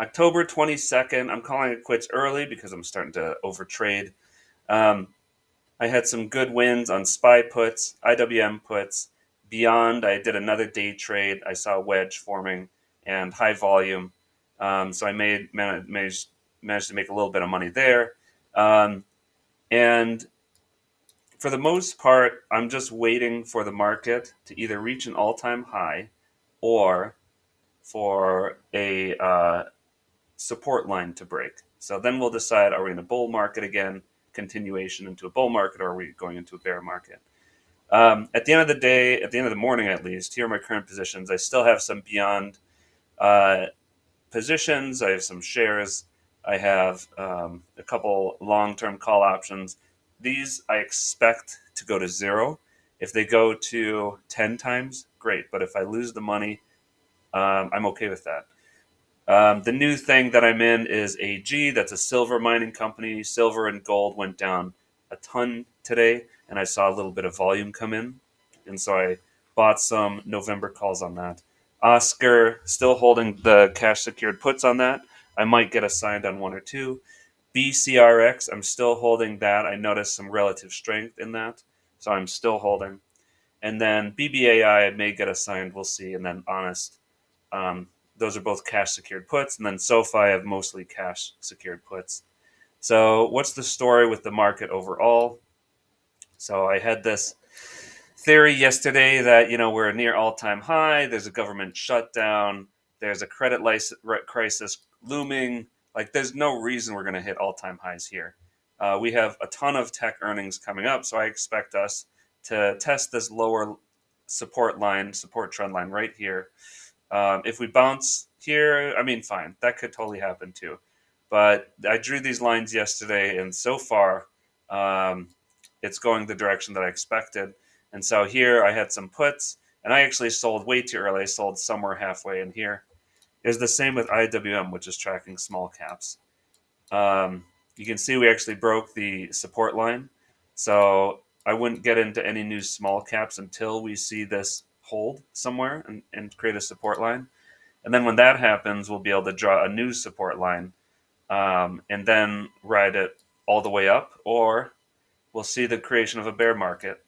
October 22nd. I'm calling it quits early because I'm starting to overtrade. Um, I had some good wins on SPY puts, IWM puts. Beyond, I did another day trade. I saw a wedge forming and high volume. So I managed to make a little bit of money there. Um, and for the most part, I'm just waiting for the market to either reach an all time high or for a support line to break. So then we'll decide, are we in a bull market again, continuation into a bull market, or are we going into a bear market? At the end of the day, at the end of the morning at least, here are my current positions. I still have some beyond uh, positions. I have some shares. I have a couple long term call options. These I expect to go to zero. If they go to 10 times, great. But if I lose the money, I'm okay with that. The new thing that I'm in is AG. That's a silver mining company. Silver and gold went down a ton today, and I saw a little bit of volume come in. And so I bought some November calls on that. Oscar, still holding the cash secured puts on that. I might get assigned on one or two. BCRX, I'm still holding that. I noticed some relative strength in that, so I'm still holding. And then BBAI, I may get assigned. We'll see. And then Honest, those are both cash secured puts, and then SoFi have mostly cash secured puts. So, what's the story with the market overall? So, I had this theory yesterday that we're near all-time high. There's a government shutdown. There's a credit crisis looming. Like, there's no reason we're going to hit all-time highs here. We have a ton of tech earnings coming up, so I expect us to test this lower support trend line right here. If we bounce here, I mean, fine, that could totally happen too. But I drew these lines yesterday, and so far, um, it's going the direction that I expected. And so here I had some puts, and I actually sold way too early. I sold somewhere halfway in here. It's the same with IWM, which is tracking small caps. You can see we actually broke the support line. So I wouldn't get into any new small caps until we see this hold somewhere and create a support line. And then when that happens, we'll be able to draw a new support line and then ride it all the way up, or we'll see the creation of a bear market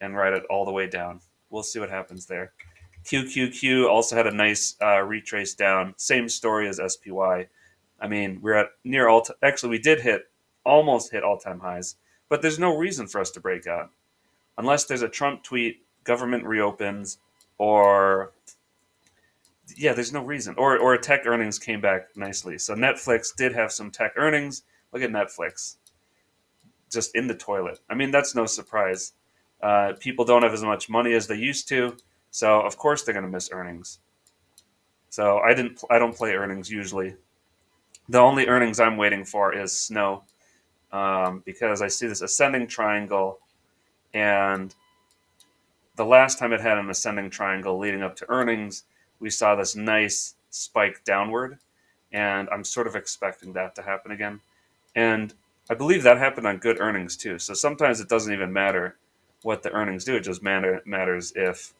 and ride it all the way down. We'll see what happens there. QQQ also had a nice retrace down. Same story as SPY. I mean, we're at near all. Actually, we did almost hit all-time highs, but there's no reason for us to break out unless there's a Trump tweet, government reopens, or yeah, there's no reason. Or tech earnings came back nicely. So Netflix did have some tech earnings. Look at Netflix, just in the toilet. I mean, that's no surprise. People don't have as much money as they used to, so of course they're going to miss earnings. So I don't play earnings usually. The only earnings I'm waiting for is Snow, because I see this ascending triangle, and the last time it had an ascending triangle leading up to earnings, we saw this nice spike downward, and I'm sort of expecting that to happen again. And I believe that happened on good earnings too. So sometimes it doesn't even matter what the earnings do; it just matters if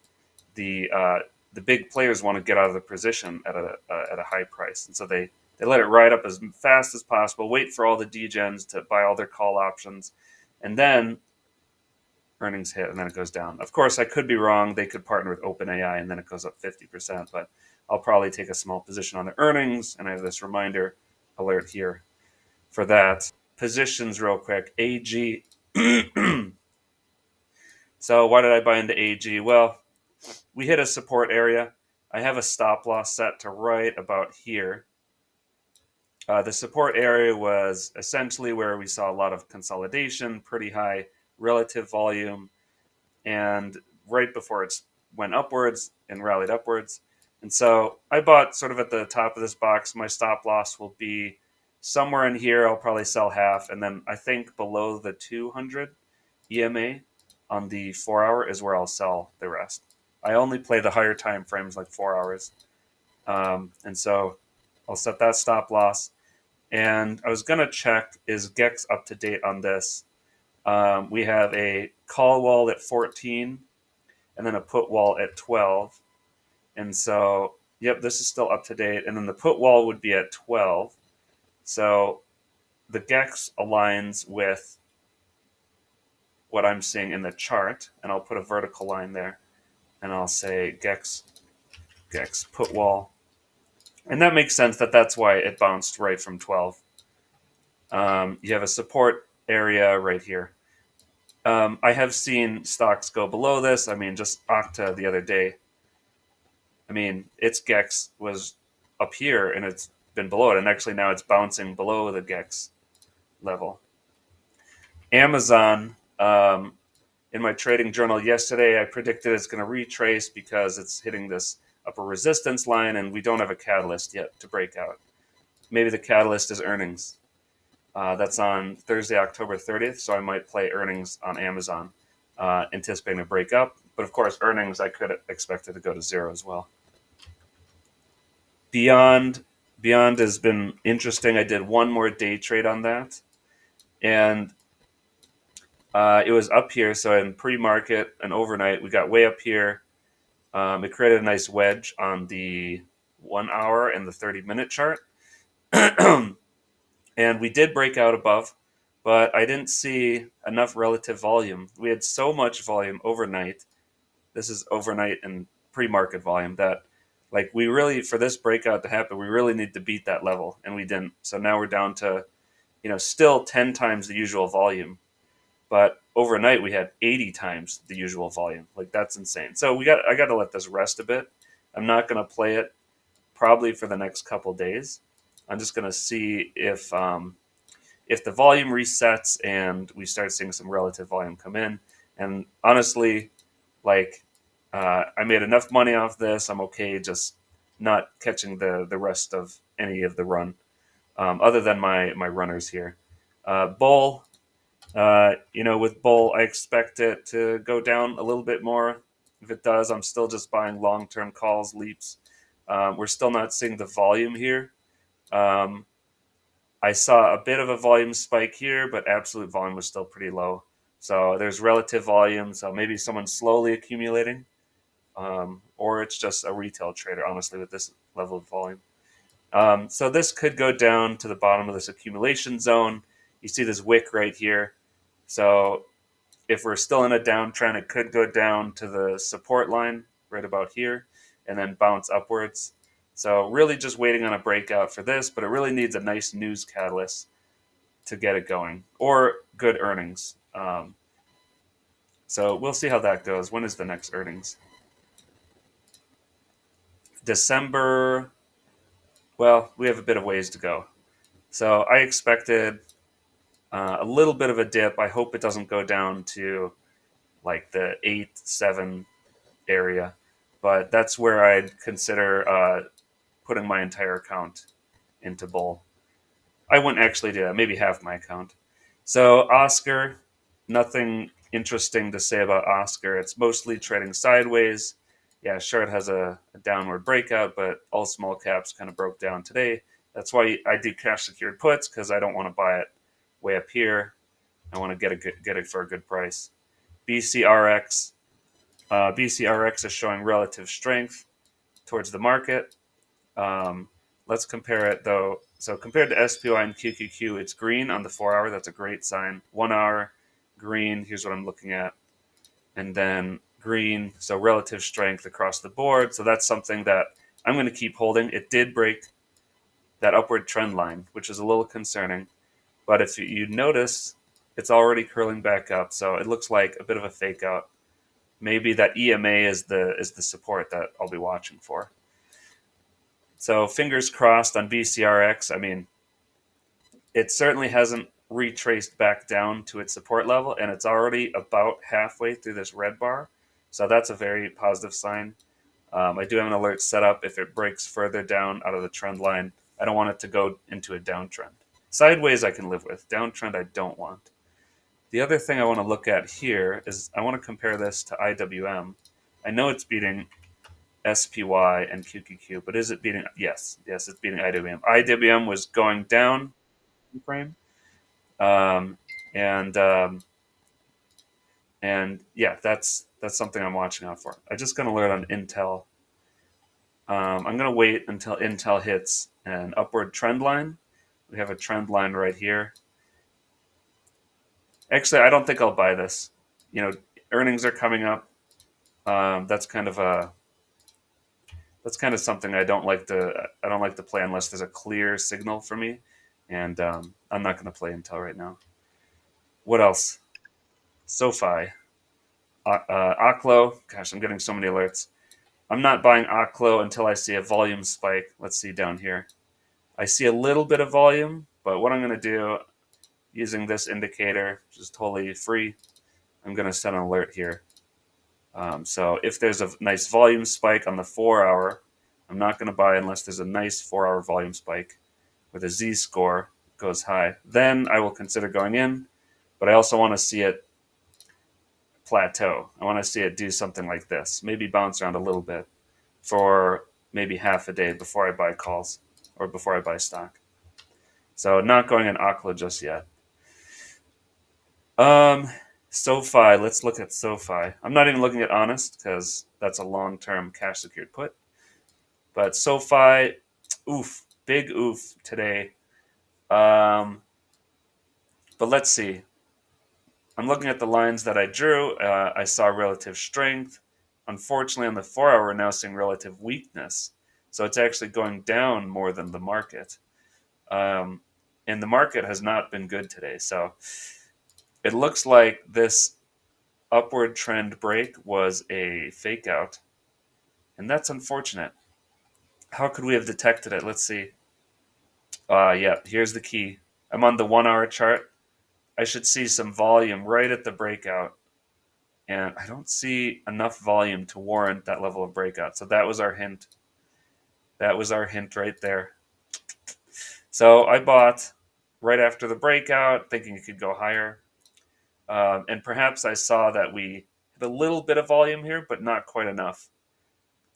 the uh, the big players want to get out of the position at a high price, and so they let it ride up as fast as possible, wait for all the degens to buy all their call options, and then earnings hit and then it goes down. Of course, I could be wrong. They could partner with OpenAI and then it goes up 50%, but I'll probably take a small position on the earnings. And I have this reminder alert here for that. Positions, real quick. AG. So, why did I buy into AG? Well, we hit a support area. I have a stop loss set to right about here. The support area was essentially where we saw a lot of consolidation, pretty high relative volume, and right before it went upwards and rallied upwards. And so I bought sort of at the top of this box. My stop loss will be somewhere in here. I'll probably sell half. And then I think below the 200 EMA on the 4 hour is where I'll sell the rest. I only play the higher time frames like 4 hours. And so I'll set that stop loss. And I was going to check, is GEX up to date on this? We have a call wall at 14 and then a put wall at 12. And so Yep, this is still up to date. And then the put wall would be at 12. So the GEX aligns with what I'm seeing in the chart, and I'll put a vertical line there, and I'll say GEX put wall. And that makes sense that's why it bounced right from 12. You have a support area right here. I have seen stocks go below this. I mean, just Okta the other day. I mean, its GEX was up here and it's been below it, and actually now it's bouncing below the GEX level. Amazon, in my trading journal yesterday, I predicted it's going to retrace because it's hitting this upper resistance line, and we don't have a catalyst yet to break out. Maybe the catalyst is earnings. That's on Thursday, October 30th, so I might play earnings on Amazon, anticipating a break up. But of course, earnings I could expect it to go to zero as well. Beyond has been interesting. I did one more day trade on that, and it was up here. So in pre-market and overnight, we got way up here. It created a nice wedge on the 1 hour and the 30-minute chart. And we did break out above, but I didn't see enough relative volume. We had so much volume overnight. This is overnight and pre-market volume that, like, we really, for this breakout to happen, we really need to beat that level, and we didn't. So now we're down to, still 10 times the usual volume, but overnight we had 80 times the usual volume. Like, that's insane. So I got to let this rest a bit. I'm not going to play it probably for the next couple days. I'm just going to see if the volume resets and we start seeing some relative volume come in. And honestly, like, I made enough money off this. I'm okay just not catching the rest of any of the run, other than my runners here. Bull, with Bull, I expect it to go down a little bit more. If it does, I'm still just buying long-term calls, leaps. We're still not seeing the volume here. I saw a bit of a volume spike here, but absolute volume was still pretty low. So there's relative volume. So maybe someone's slowly accumulating, or it's just a retail trader, honestly, with this level of volume. So this could go down to the bottom of this accumulation zone. You see this wick right here. So if we're still in a downtrend, it could go down to the support line right about here and then bounce upwards. So really just waiting on a breakout for this, but it really needs a nice news catalyst to get it going, or good earnings. So we'll see how that goes. When is the next earnings? December. Well, we have a bit of ways to go. So I expected a little bit of a dip. I hope it doesn't go down to like the 8-7 area, but that's where I'd consider putting my entire account into Bull. I wouldn't actually do that, maybe half my account. So Oscar, nothing interesting to say about Oscar. It's mostly trading sideways. Yeah, sure, it has a downward breakout, but all small caps kind of broke down today. That's why I do cash secured puts, because I don't want to buy it way up here. I want to get it for a good price. BCRX. BCRX is showing relative strength towards the market. Let's compare it though. So compared to SPY and QQQ, it's green on the 4 hour. That's a great sign. 1 hour, green. Here's what I'm looking at. And then green. So relative strength across the board. So that's something that I'm going to keep holding. It did break that upward trend line, which is a little concerning. But if you notice, it's already curling back up. So it looks like a bit of a fake out. Maybe that EMA is the support that I'll be watching for. So fingers crossed on BCRX. I mean, it certainly hasn't retraced back down to its support level, and it's already about halfway through this red bar. So that's a very positive sign. I do have an alert set up if it breaks further down out of the trend line. I don't want it to go into a downtrend. Sideways I can live with. Downtrend I don't want. The other thing I want to look at here is I want to compare this to IWM. I know it's beating SPY and QQQ, but is it beating? Yes, it's beating IWM. IWM was going down frame, um, and yeah, that's something I'm watching out for. I just got an alert on Intel. I'm going to wait until Intel hits an upward trend line. We have a trend line right here. Actually, I don't think I'll buy this. You know, earnings are coming up. That's kind of something I don't like to play unless there's a clear signal for me, and I'm not going to play Intel right now. What else? SoFi, Oklo. Gosh, I'm getting so many alerts. I'm not buying Oklo until I see a volume spike. Let's see down here. I see a little bit of volume, but what I'm going to do using this indicator, which is totally free, I'm going to set an alert here. So if there's a nice volume spike on the 4-hour, I'm not going to buy unless there's a nice 4-hour volume spike where the Z-score goes high. Then I will consider going in, but I also want to see it plateau. I want to see it do something like this, maybe bounce around a little bit for maybe half a day before I buy calls or before I buy stock. So not going in Oklo just yet. SoFi, let's look at SoFi. I'm not even looking at Honest because that's a long-term cash secured put. But SoFi, big oof today. But let's see. I'm looking at the lines that I drew. I saw relative strength. Unfortunately, on the 4-hour, we're now seeing relative weakness. So it's actually going down more than the market. And the market has not been good today. So it looks like this upward trend break was a fake out. And that's unfortunate. How could we have detected it? Let's see. Yeah, here's the key. I'm on the 1-hour chart. I should see some volume right at the breakout. And I don't see enough volume to warrant that level of breakout. So that was our hint. That was our hint right there. So I bought right after the breakout, thinking it could go higher. And perhaps I saw that we had a little bit of volume here, but not quite enough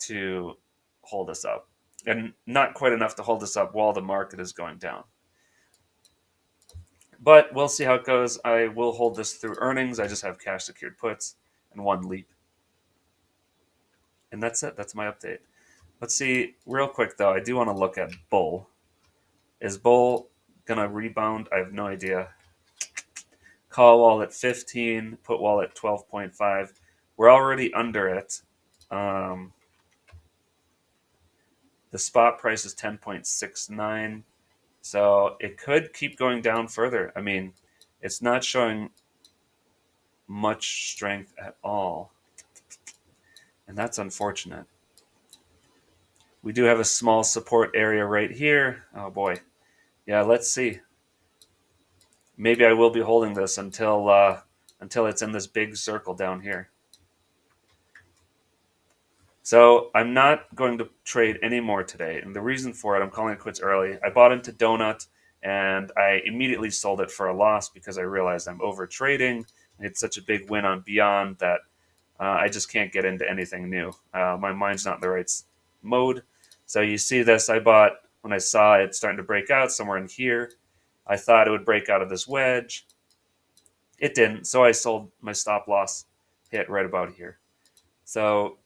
to hold us up. And not quite enough to hold us up while the market is going down. But we'll see how it goes. I will hold this through earnings. I just have cash secured puts and one leap. And that's it. That's my update. Let's see, real quick though, I do want to look at Bull. Is Bull going to rebound? I have no idea. Call wall at 15, put wall at 12.5. We're already under it. The spot price is 10.69. So it could keep going down further. I mean, it's not showing much strength at all. And that's unfortunate. We do have a small support area right here. Oh boy. Yeah, let's see. Maybe I will be holding this until it's in this big circle down here. So I'm not going to trade any more today. And the reason for it, I'm calling it quits early. I bought into Donut and I immediately sold it for a loss because I realized I'm over trading. It's such a big win on Beyond that I just can't get into anything new. My mind's not in the right mode. So you see this, I bought when I saw it starting to break out somewhere in here. I thought it would break out of this wedge. It didn't, so I sold. My stop loss hit right about here. So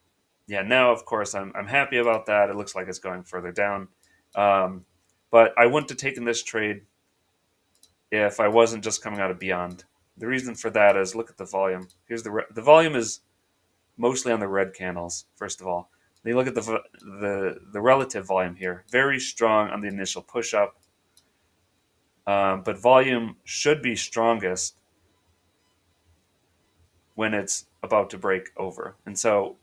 yeah, now of course I'm happy about that. It looks like it's going further down. But I wouldn't have taken this trade if I wasn't just coming out of Beyond. The reason for that is look at the volume. Here's the volume is mostly on the red candles, first of all. Then you look at the relative volume here. Very strong on the initial push-up. But volume should be strongest when it's about to break over. And so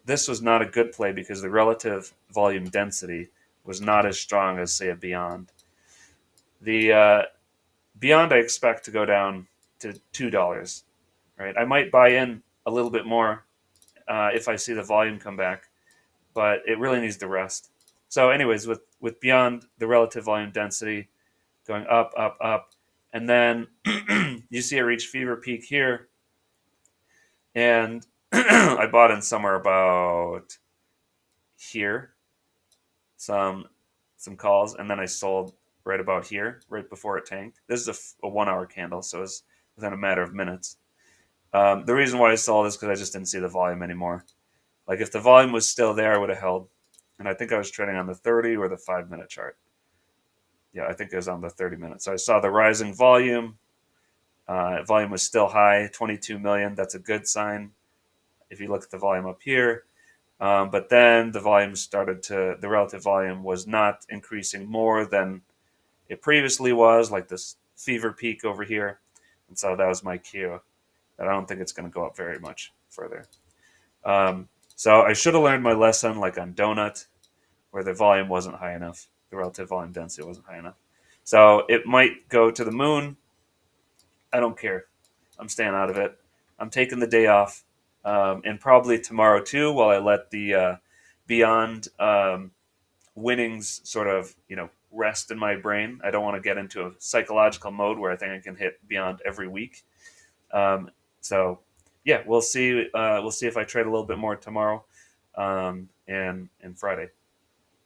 this was not a good play because the relative volume density was not as strong as, say, a Beyond. The Beyond I expect to go down to $2. Right? I might buy in a little bit more if I see the volume come back, but it really needs to rest. So anyways, with Beyond, the relative volume density going up, up, up, and then you see it reach fever peak here, and I bought in somewhere about here, some calls, and then I sold right about here, right before it tanked. This is a 1-hour candle, so it's within a matter of minutes. The reason why I sold is because I just didn't see the volume anymore. Like if the volume was still there, I would have held. and I think I was trading on the 30 or the 5 minute chart. Yeah, I think it was on the 30 minutes. So I saw the rising volume. Volume was still high, 22 million. That's a good sign. If you look at the volume up here, but then the the relative volume was not increasing more than it previously was, like this fever peak over here. And so that was my cue that I don't think it's going to go up very much further. So I should have learned my lesson like on Donut, where the volume wasn't high enough. The relative volume density wasn't high enough. So it might go to the moon. I don't care. I'm staying out of it. I'm taking the day off, and probably tomorrow too, while I let the beyond winnings sort of rest in my brain. I don't want to get into a psychological mode where I think I can hit beyond every week. Um, so yeah, we'll see. We'll see if I trade a little bit more tomorrow and Friday.